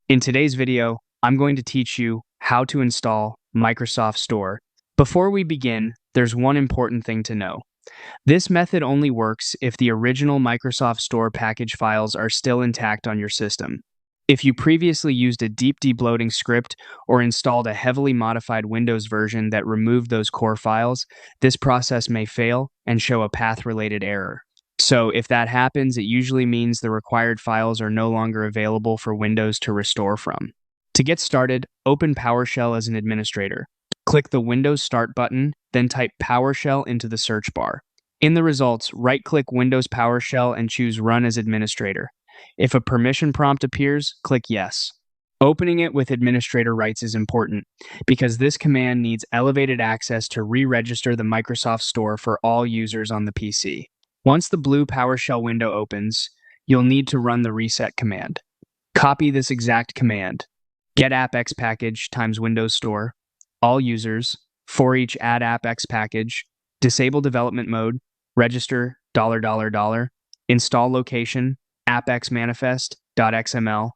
In today's video, I'm going to teach you how to install Microsoft Store. Before we begin, there's one important thing to know. This method only works if the original Microsoft Store package files are still intact on your system. If you previously used a deep debloating script or installed a heavily modified Windows version that removed those core files, this process may fail and show a path-related error. So if that happens, it usually means the required files are no longer available for Windows to restore from. To get started, open PowerShell as an administrator. Click the Windows Start button, then type PowerShell into the search bar. In the results, right-click Windows PowerShell and choose Run as Administrator. If a permission prompt appears, click Yes. Opening it with administrator rights is important because this command needs elevated access to re-register the Microsoft Store for all users on the PC. Once the blue PowerShell window opens, you'll need to run the reset command. Copy this exact command: get appx package times Windows Store, all users, for each add appx package, disable development mode, register, install location, appx manifest.xml.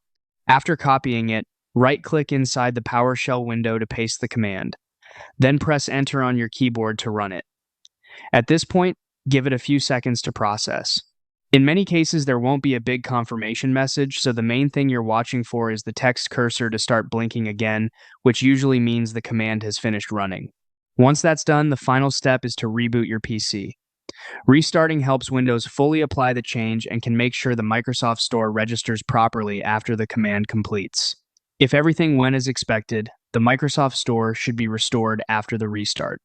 After copying it, right-click inside the PowerShell window to paste the command. Then press Enter on your keyboard to run it. At this point, give it a few seconds to process. In many cases, there won't be a big confirmation message, so the main thing you're watching for is the text cursor to start blinking again, which usually means the command has finished running. Once that's done, the final step is to reboot your PC. Restarting helps Windows fully apply the change and can make sure the Microsoft Store registers properly after the command completes. If everything went as expected, the Microsoft Store should be restored after the restart.